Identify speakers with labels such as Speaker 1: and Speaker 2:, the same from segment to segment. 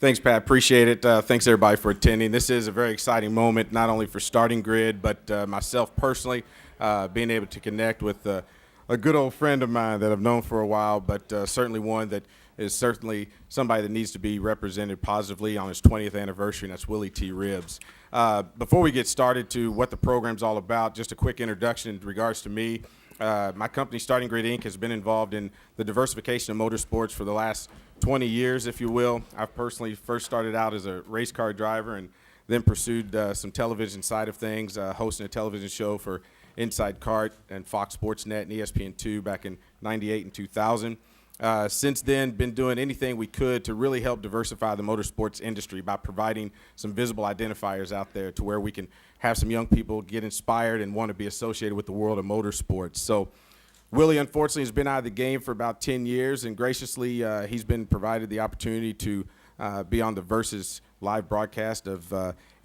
Speaker 1: Thanks, Pat. Appreciate it. Thanks, everybody, for attending. This is a very exciting moment, not only for Starting Grid, but myself personally, being able to connect with a good old friend of mine that I've known for a while, but certainly one that is certainly somebody that needs to be represented positively on his 20th anniversary, and that's Willy T. Ribs. Before we get started to what the program's all about, just a quick introduction in regards to me. My company, Starting Grid Inc., has been involved in the diversification of motorsports for the last 20 years, if you will. I personally first started out as a race car driver and then pursued some television side of things, hosting a television show for Inside Kart and Fox Sports Net and ESPN2 back in 98 and 2000. Since then, been doing anything we could to really help diversify the motorsports industry by providing some visible identifiers out there to where we can have some young people get inspired and want to be associated with the world of motorsports. So Willie, unfortunately, has been out of the game for about 10 years, and graciously he's been provided the opportunity to be on the Versus live broadcast of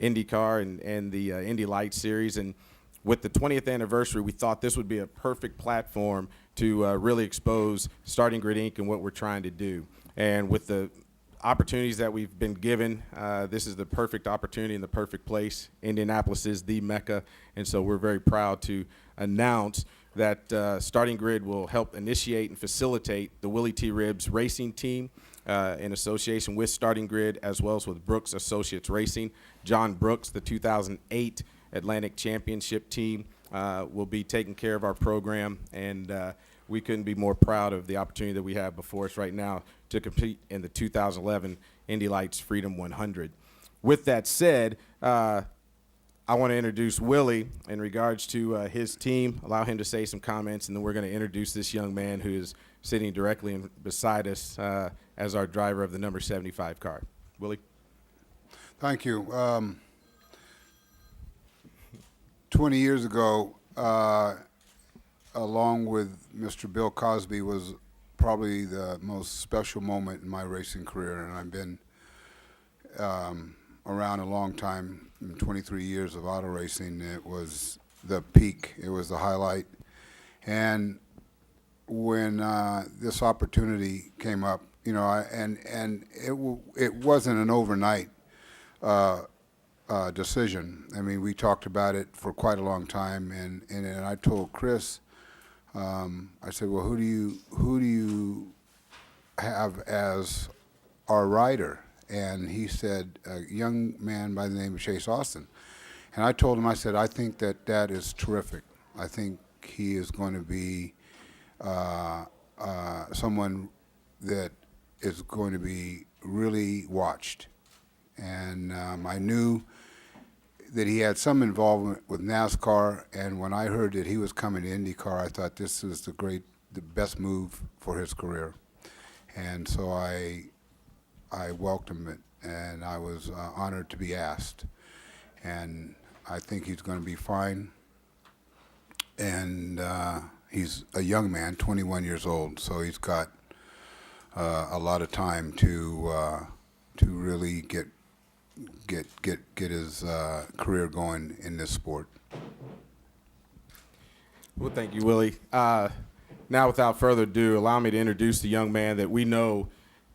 Speaker 1: IndyCar and the Indy Lights series. And with the 20th anniversary, we thought this would be a perfect platform to really expose Starting Grid Inc. and what we're trying to do. And with the opportunities that we've been given, this is the perfect opportunity in the perfect place. Indianapolis is the Mecca, and so we're very proud to announce that Starting Grid will help initiate and facilitate the Willy T. Ribs racing team in association with Starting Grid, as well as with Brooks Associates Racing. John Brooks, the 2008 Atlantic Championship team, will be taking care of our program, and we couldn't be more proud of the opportunity that we have before us right now to compete in the 2011 Indy Lights Freedom 100. With that said, I want to introduce Willie in regards to his team, allow him to say some comments, and then we're going to introduce this young man who is sitting directly beside us as our driver of the number 75 car. Willie?
Speaker 2: Thank you. 20 years ago, along with Mr. Bill Cosby, was probably the most special moment in my racing career, and I've been around a long time, 23 years of auto racing. It was the peak. It was the highlight. And when this opportunity came up, you know, it wasn't an overnight decision. I mean, we talked about it for quite a long time, and I told Chris, I said, well, who do you have as our rider? And he said, a young man by the name of Chase Austin. And I told him, I said, I think that is terrific. I think he is going to be someone that is going to be really watched. And I knew that he had some involvement with NASCAR, and when I heard that he was coming to IndyCar, I thought this is the best move for his career. And so I welcomed it, and I was honored to be asked. And I think he's going to be fine. And he's a young man, 21 years old, so he's got a lot of time to really get his career going in this sport.
Speaker 1: Well, thank you, Willie. Now, without further ado, allow me to introduce the young man that we know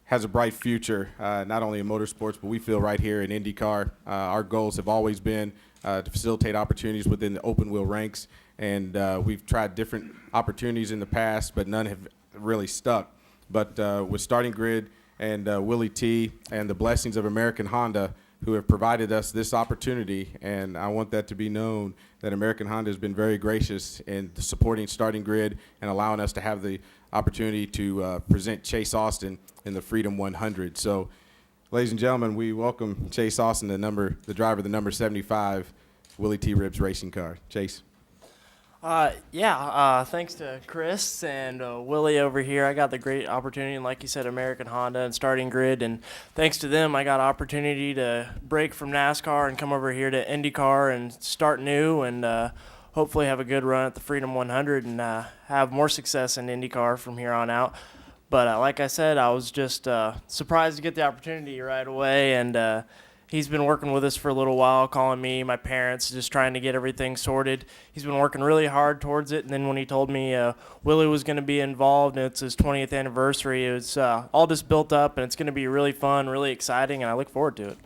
Speaker 1: has a bright future, not only in motorsports, but we feel right here in IndyCar. Our goals have always been to facilitate opportunities within the open wheel ranks, and we've tried different opportunities in the past, but none have really stuck. But with Starting Grid and Willy T and the blessings of American Honda, who have provided us this opportunity, and I want that to be known that American Honda has been very gracious in supporting Starting Grid and allowing us to have the opportunity to present Chase Austin in the Freedom 100. So, ladies and gentlemen, we welcome Chase Austin, the driver of the number 75 Willy T. Ribs racing car. Chase.
Speaker 3: Thanks to Chris and Willie over here. I got the great opportunity, and like you said, American Honda and Starting Grid, and thanks to them, I got opportunity to break from NASCAR and come over here to IndyCar and start new, and hopefully have a good run at the Freedom 100 and have more success in IndyCar from here on out. But like I said, I was just surprised to get the opportunity right away, and He's been working with us for a little while, calling me, my parents, just trying to get everything sorted. He's been working really hard towards it, and then when he told me Willie was going to be involved and it's his 20th anniversary, it was all just built up, and it's going to be really fun, really exciting, and I look forward to it.